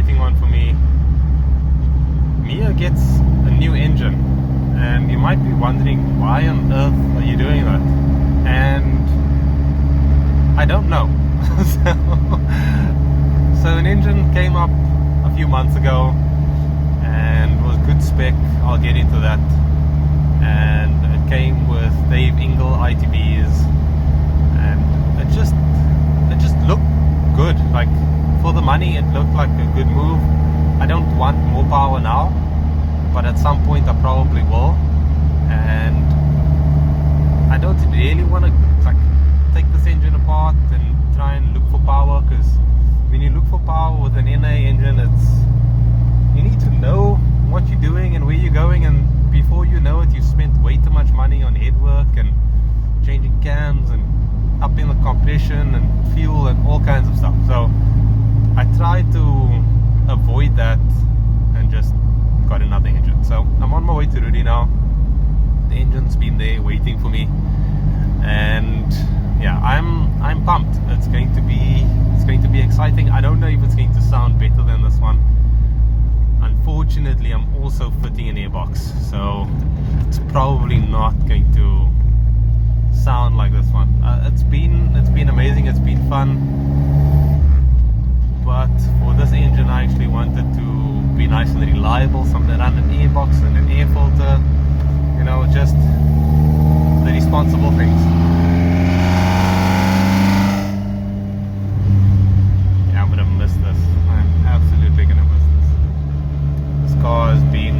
exciting one for me. Mia gets a new engine, and you might be wondering, why on earth are you doing that? And I don't know. So an engine came up a few months ago and was good spec. I'll get into that. And it came with Dave Ingle ITBs, and it just looked good. Like, for the money, it looked like a good move. I don't want more power now, but at some point I probably will. And I don't really want to like take this engine apart and try and look for power, because when you look for power with an NA engine, you need to know what you're doing and where you're going, and before you know it, you spent way too much money on headwork and changing cams and upping the compression and fuel and all kinds of stuff. So I tried to avoid that and just got another engine. So I'm on my way to Rudy now. The engine's been there waiting for me, and yeah, I'm pumped. It's going to be exciting. I don't know if it's going to sound better than this one. Unfortunately, I'm also fitting an airbox, so it's probably not going to sound like this one. It's been amazing. It's been fun, but for this engine, I actually wanted to be nice and reliable. So I'm gonna run an airbox and an air filter. You know, just the responsible things. Yeah, I'm gonna miss this. I'm absolutely gonna miss this. This car has been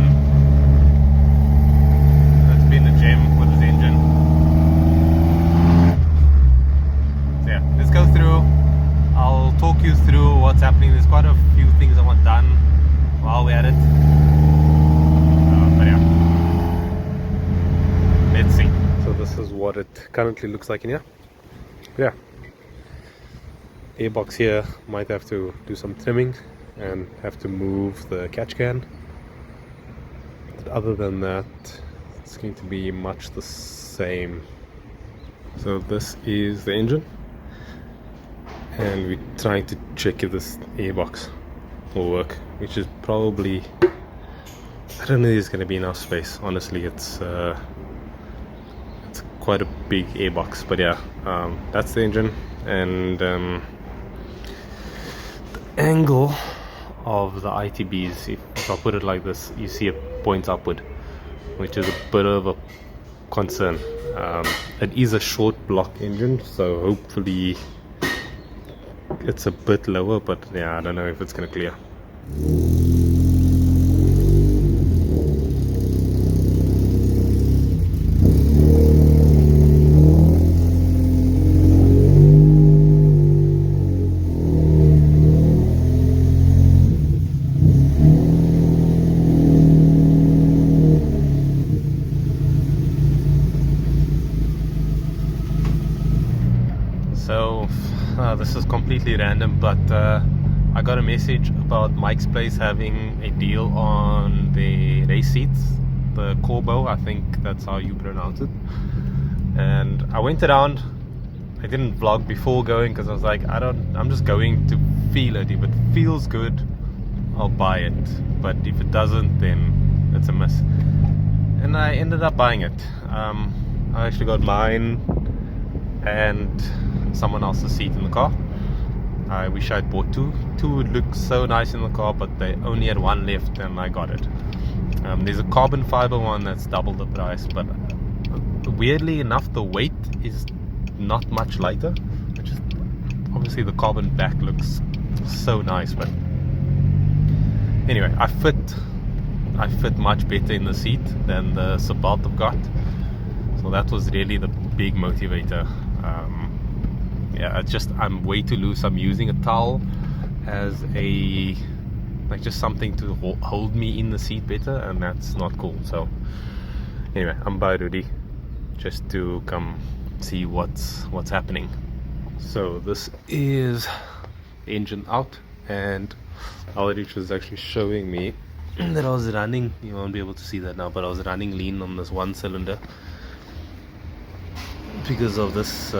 a gem with this engine. So yeah, let's go through. I'll talk you through what's happening. There's quite a few things I want done while we're at it. But yeah, let's see. So this is what it currently looks like in here. Yeah, airbox here, might have to do some trimming and have to move the catch can. But other than that, it's going to be much the same. So this is the engine, and we're trying to check if this airbox will work, which is probably, I don't know if there's going to be enough space. Honestly, it's quite a big airbox. But yeah, that's the engine, and the angle of the ITBs, if I put it like this, you see it points upward, which is a bit of a concern. It is a short block engine, so hopefully it's a bit lower, but yeah, I don't know if it's gonna clear. So this is completely random, but I got a message about Mike's Place having a deal on the race seats, the Corbo, I think that's how you pronounce it. And I went around. I didn't vlog before going because I was like, I'm just going to feel it. If it feels good, I'll buy it, but if it doesn't, then it's a miss. And I ended up buying it. I actually got mine and someone else's seat in the car. I wish I'd bought two. Two would look so nice in the car, but they only had one left and I got it. There's a carbon fiber one that's double the price, but weirdly enough, the weight is not much lighter. Obviously the carbon back looks so nice, but anyway, I fit much better in the seat than the Sabalt I've got, so that was really the big motivator. Yeah, I'm way too loose. I'm using a towel as just something to hold me in the seat better, and that's not cool. So anyway, I'm by Rudy just to come see what's happening. So this is the engine out, and Aldrich was actually showing me that I was running, you won't be able to see that now, but I was running lean on this one cylinder because of this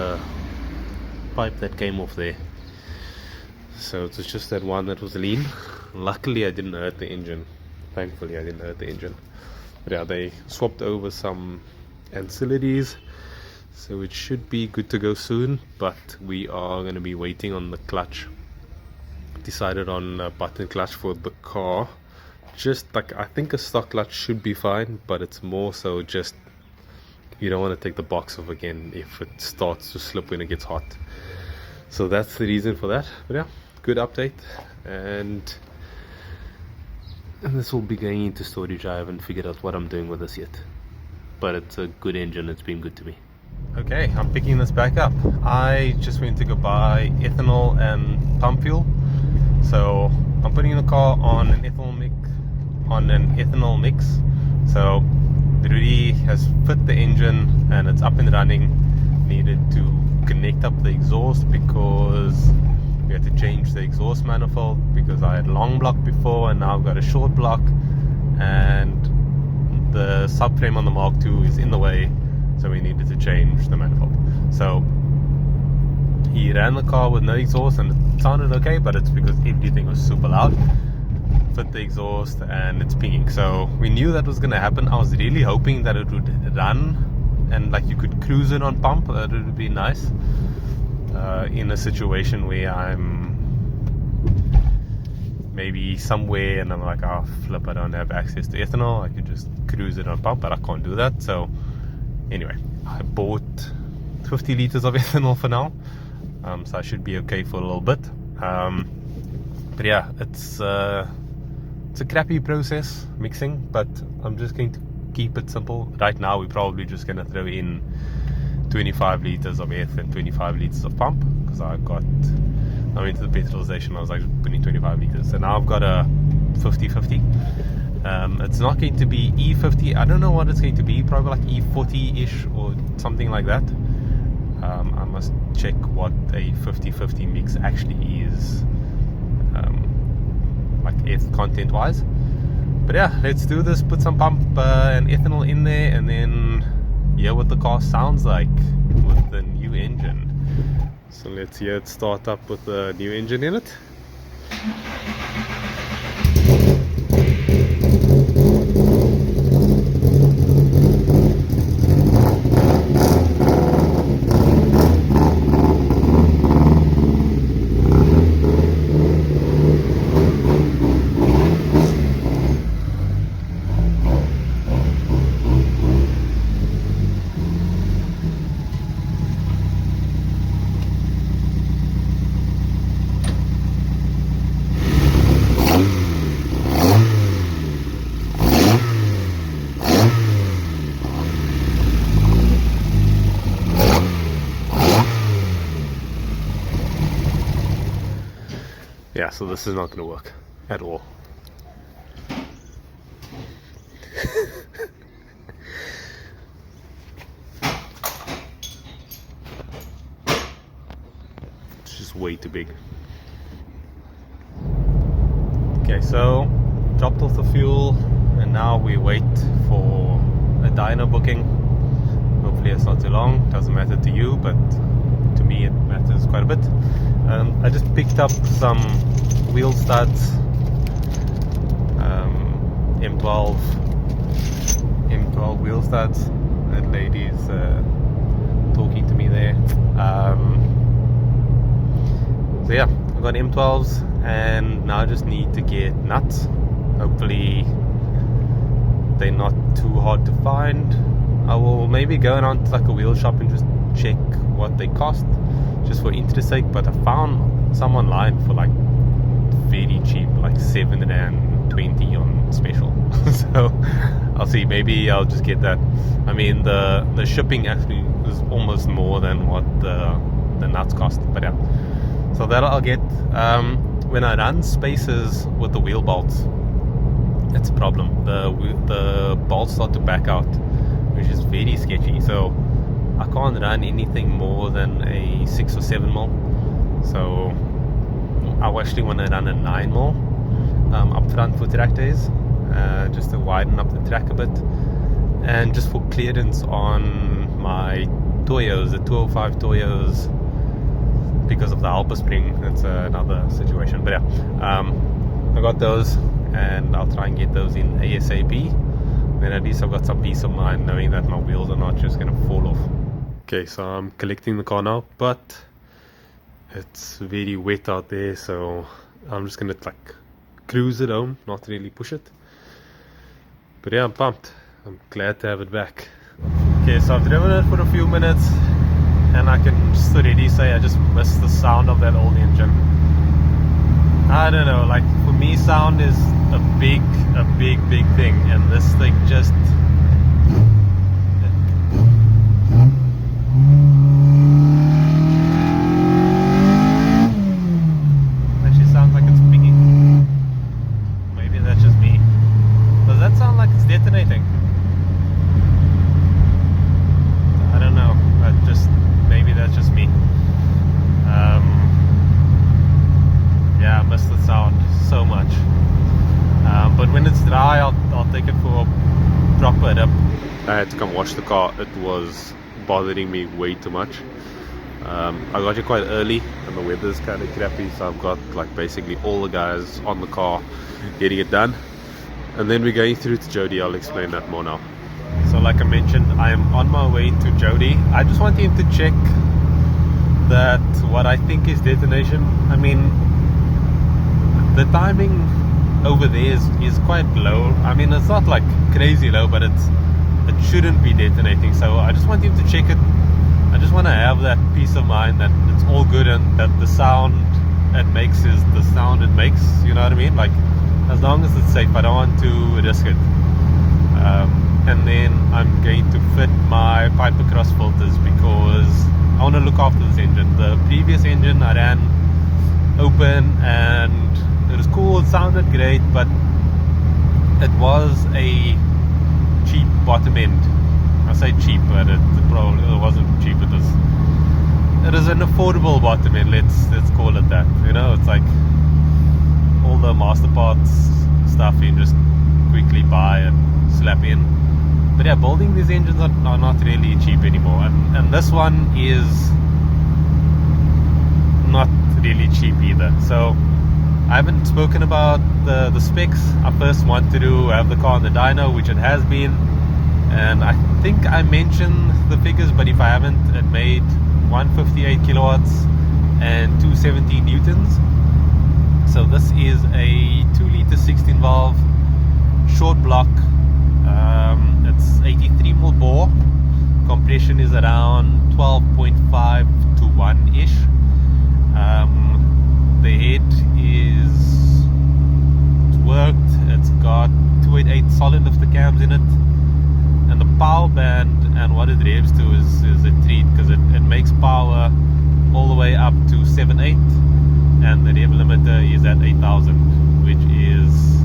pipe that came off there. So it was just that one that was lean. luckily I didn't hurt the engine. Thankfully I didn't hurt the engine. But yeah, they swapped over some ancillaries, so it should be good to go soon. But we are going to be waiting on the clutch. Decided on a button clutch for the car. Just like, I think a stock clutch should be fine, but it's more so just you don't want to take the box off again if it starts to slip when it gets hot. So that's the reason for that. But yeah, good update, and this will be going into storage. I haven't figured out what I'm doing with this yet, but it's a good engine. It's been good to me. Okay, I'm picking this back up. I just went to go buy ethanol and pump fuel, so I'm putting the car on an ethanol mix. So it already has fit the engine and it's up and running. Needed to connect up the exhaust because we had to change the exhaust manifold, because I had a long block before and now I've got a short block, and the subframe on the Mark II is in the way, so we needed to change the manifold. So he ran the car with no exhaust and it sounded okay, but it's because everything was super loud. Fit the exhaust and it's pinging. So we knew that was going to happen. I was really hoping that it would run and like you could cruise it on pump. That would be nice in a situation where I'm maybe somewhere and I'm like, oh flip, I don't have access to ethanol. I could just cruise it on pump, but I can't do that. So anyway, I bought 50 liters of ethanol for now, so I should be okay for a little bit. But yeah, it's a crappy process mixing, but I'm just going to keep it simple. Right now we're probably just going to throw in 25 liters of eth and 25 liters of pump, because I went to the petrol station, I was like putting 25 liters, and now I've got a 50-50. It's not going to be E50, I don't know what it's going to be, probably like E40-ish or something like that. I must check what a 50-50 mix actually is, like eth content wise. But yeah, let's do this, put some pump and ethanol in there, and then hear what the car sounds like with the new engine. So let's hear it start up with the new engine in it. Yeah, so this is not going to work at all. It's just way too big. Okay, so dropped off the fuel, and now we wait for a dyno booking. Hopefully it's not too long. Doesn't matter to you, but to me it matters quite a bit. I just picked up some wheel studs, M12 wheel studs. That lady's talking to me there. So yeah, I've got M12s, and now I just need to get nuts. Hopefully they're not too hard to find. I will maybe go around to like a wheel shop and just check what they cost, just for interest sake. But I found some online for like very cheap, like R7.20 on special. So I'll see, maybe I'll just get that. I mean, the shipping actually is almost more than what the nuts cost, but yeah, so that I'll get. When I run spaces with the wheel bolts, it's a problem. The bolts start to back out, which is very sketchy. So I can't run anything more than a 6 or 7 mil. So I actually want to run a 9 mil up front for track days, just to widen up the track a bit, and just for clearance on my Toyos, the 205 Toyos, because of the Alpa spring. That's another situation. But yeah, I got those, and I'll try and get those in ASAP. Then at least I've got some peace of mind knowing that my wheels are not just gonna fall off. Okay, so I'm collecting the car now, but it's very wet out there, so I'm just gonna like cruise it home, not really push it. But yeah, I'm pumped. I'm glad to have it back. Okay, so I've driven it for a few minutes, and I can just already say I just miss the sound of that old engine. I don't know, like for me sound is a big thing, and this thing just actually sounds like it's pinging. Maybe that's just me. Does that sound like it's detonating? I don't know, maybe that's just me. Yeah, I miss the sound so much. But when it's dry, I'll take it for a proper rip. I had to come wash the car. It was bothering me way too much. I got here quite early, and the weather's kind of crappy, so I've got like basically all the guys on the car getting it done. And then we're going through to Jody. I'll explain that more now. So like I mentioned, I am on my way to Jody. I just want him to check that what I think is detonation. I mean, the timing over there is quite low. I mean, it's not like crazy low, but it shouldn't be detonating. So I just want him to check it. I just want to have that peace of mind that it's all good and that the sound it makes is the sound it makes. You know what I mean? Like, as long as it's safe, I don't want to risk it. And then I'm going to fit my pipe across filters because I want to look after this engine. The previous engine I ran open and it was cool, it sounded great, but it was a cheap bottom end. I say cheap, but it wasn't cheap. It is an affordable bottom end. Let's call it that. You know, it's like all the master parts stuff you can just quickly buy and slap in. But yeah, building these engines are not really cheap anymore, and this one is not really cheap either. So I haven't spoken about the specs. I first wanted to have the car on the dyno, which it has been, and I think I mentioned the figures, but if I haven't, it made 158 kilowatts and 270 newtons. So this is a 2-liter 16 valve short block. It's 83 mil bore. Compression is around 12.5 to 1 ish. The head it's worked. It's got 288 solid lifter cams in it, and the power band and what it revs to is a treat because it makes power all the way up to 7.8, and the rev limiter is at 8,000, which is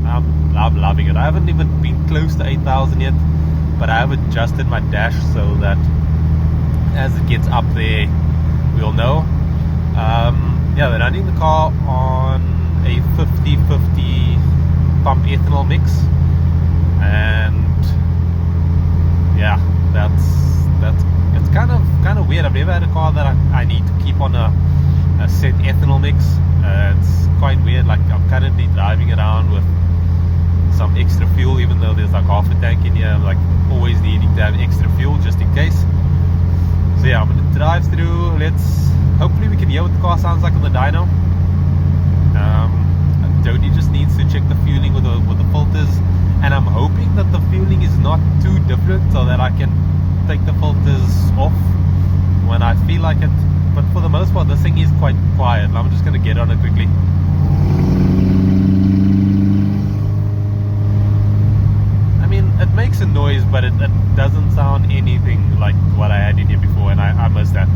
I'm loving it. I haven't even been close to 8,000 yet, but I have adjusted my dash so that as it gets up there we'll know. Yeah, we're running the car on a 50-50 pump ethanol mix, and yeah, it's kind of weird. I've never had a car that I need to keep on a set ethanol mix. It's quite weird. Like, I'm currently driving around with some extra fuel, even though there's like half a tank in here. I'm like always needing to have extra fuel just in case. So yeah, I'm gonna drive through. Hopefully we can hear what the car sounds like on the dyno. Jody just needs to check the fueling with the filters, and I'm hoping that the fueling is not too different so that I can take the filters off when I feel like it. But for the most part, this thing is quite quiet. I'm just gonna get on it quickly. I mean, it makes a noise, but it doesn't sound anything like what I had in here before, and I miss that.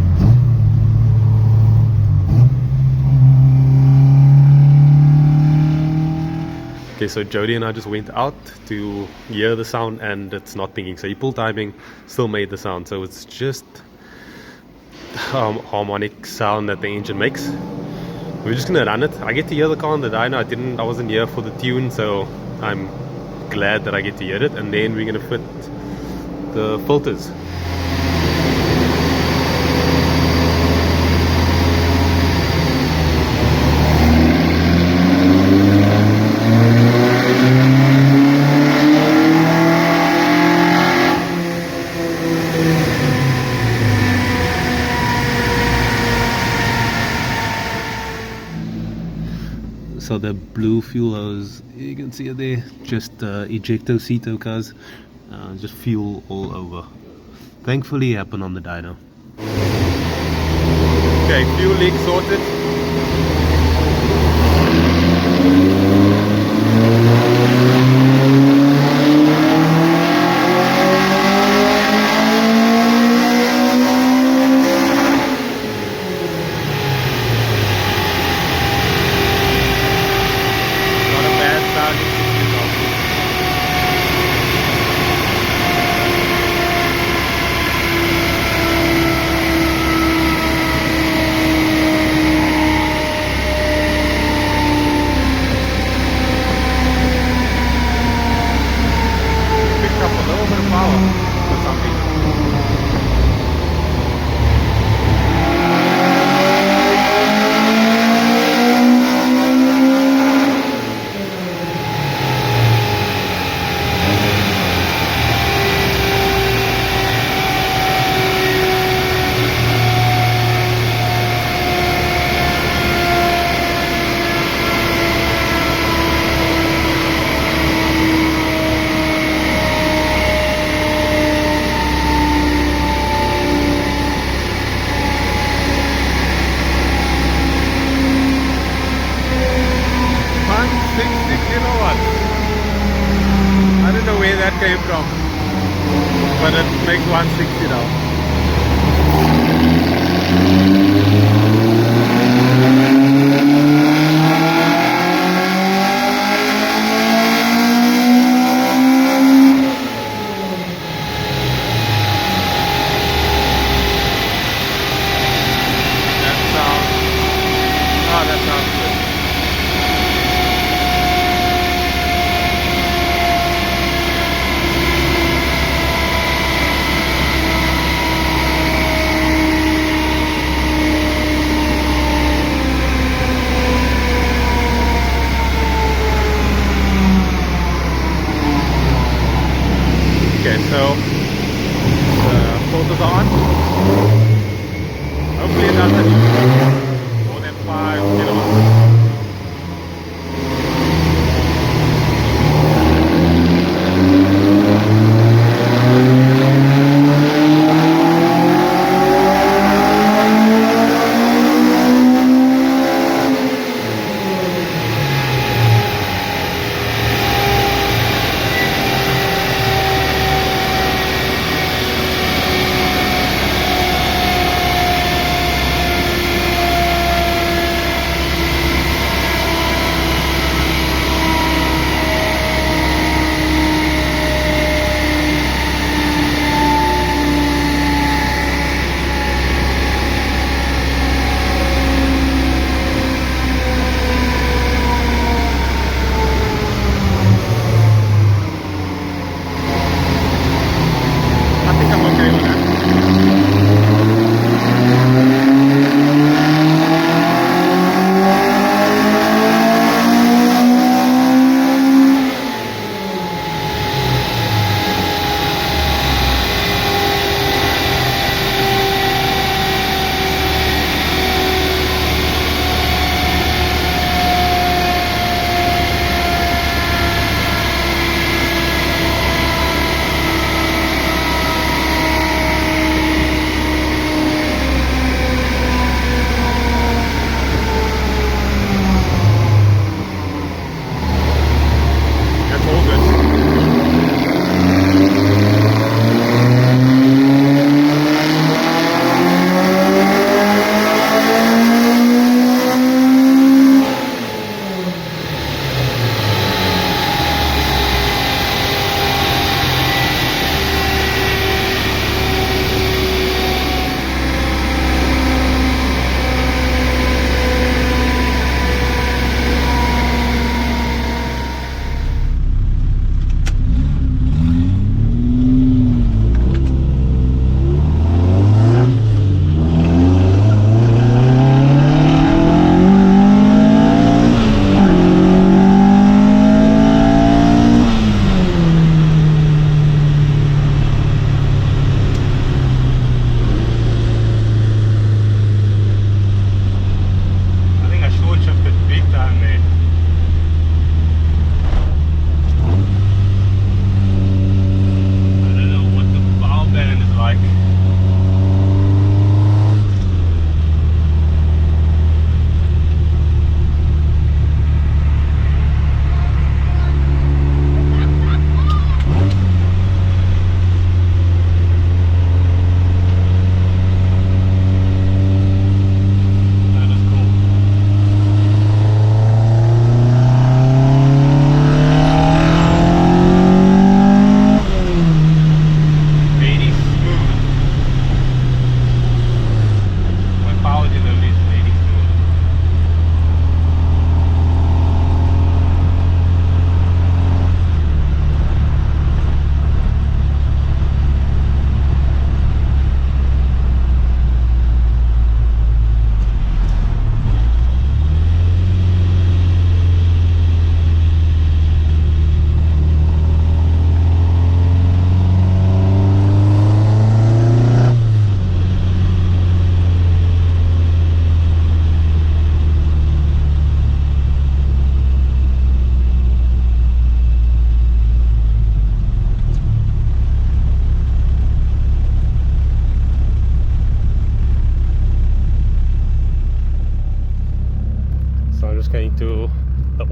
Okay, so Jody and I just went out to hear the sound, and it's not pinging. So he pulled timing, still made the sound. So it's just harmonic sound that the engine makes. We're just gonna run it. I get to hear the car on the dyno. I wasn't here for the tune, so I'm glad that I get to hear it. And then we're gonna fit the filters. are the blue fuel hose. You can see it there, just ejecto ceto cars, just fuel all over. Thankfully it happened on the dyno. Okay, fuel leak sorted. That came from, but it makes 160 now. That sounds good.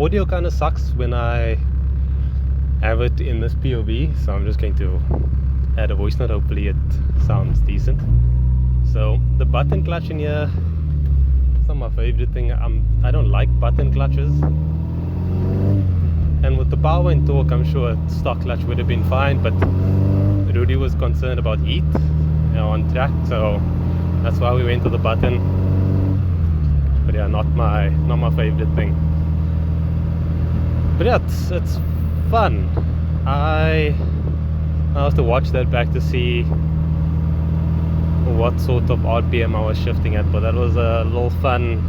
audio kind of sucks when I have it in this POV, so I'm just going to add a voice note. Hopefully it sounds decent. So the button clutch in here, it's not my favorite thing. I don't like button clutches, and with the power and torque, I'm sure a stock clutch would have been fine, but Rudy was concerned about heat, you know, on track, so that's why we went to the button. But yeah, not my favorite thing. But yeah, it's fun. I'll have to watch that back to see what sort of RPM I was shifting at, but that was a little fun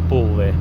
pull there.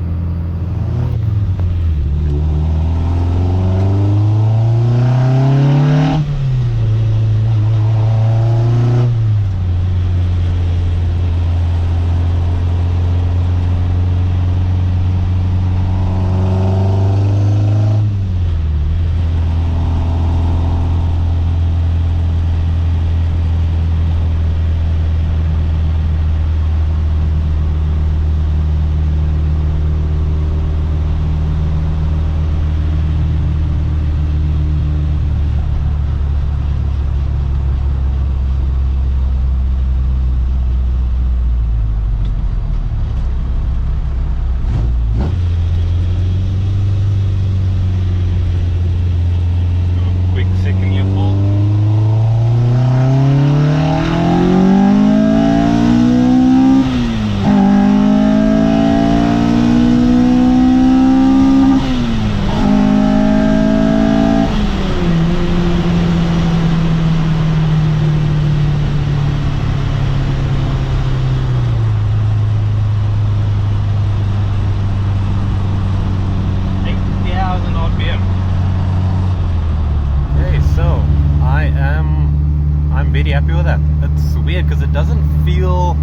Very happy with that. It's weird because it doesn't feel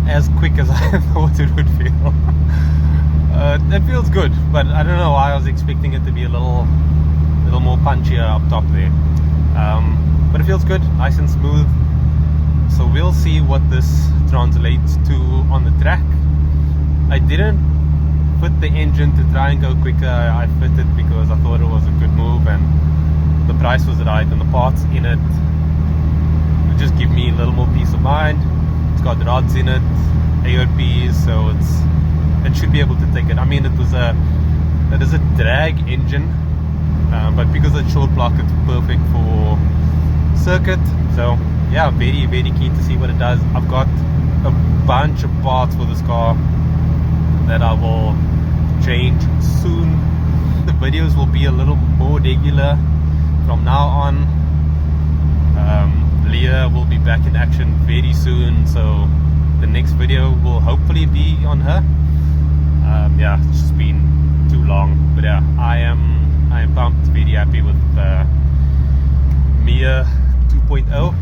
as quick as I thought it would feel. It feels good, but I don't know why I was expecting it to be a little more punchier up top there. But it feels good, nice and smooth. So we'll see what this translates to on the track. I didn't fit the engine to try and go quicker. I fit it because I thought it was a good move and the price was right, and the parts in it just give me a little more peace of mind. It's got rods in it, AOPs, so it should be able to take it. I mean, it is a drag engine, but because it's short block, it's perfect for circuit. So yeah, very, very keen to see what it does. I've got a bunch of parts for this car that I will change soon. The videos will be a little more regular from now on. Leah will be back in action very soon, so the next video will hopefully be on her. Yeah, it's just been too long, but yeah, I am pumped, very happy with Mia 2.0.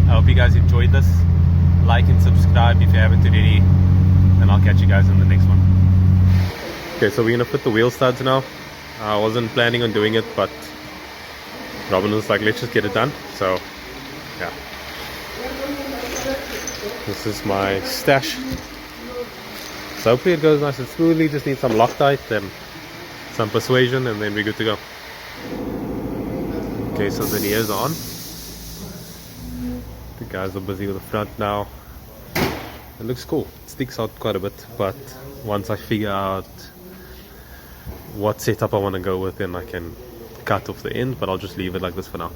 I hope you guys enjoyed this. Like and subscribe if you haven't already, and I'll catch you guys in the next one. Okay, so we're gonna put the wheel studs now. I wasn't planning on doing it, but Robin was like, let's just get it done. So yeah, this is my stash. So hopefully it goes nice and smoothly. Just need some Loctite and some persuasion, and then we're good to go. Okay, so the rears are on. The guys are busy with the front now. It looks cool. It sticks out quite a bit, but once I figure out what setup I want to go with, then I can cut off the end, but I'll just leave it like this for now.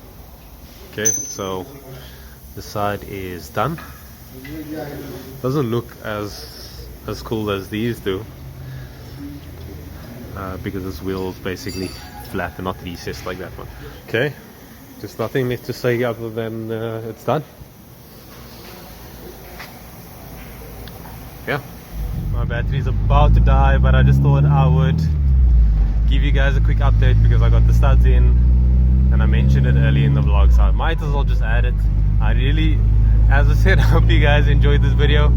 Okay, so the side is done. Doesn't look as cool as these do, because this wheel is basically flat and not recessed like that one. Okay, just nothing left to say other than it's done. Yeah, my battery's about to die, but I just thought I would give you guys a quick update because I got the studs in and I mentioned it early in the vlog, so I might as well just add it. I really, as I said, I hope you guys enjoyed this video.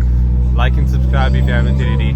Like and subscribe if you haven't already.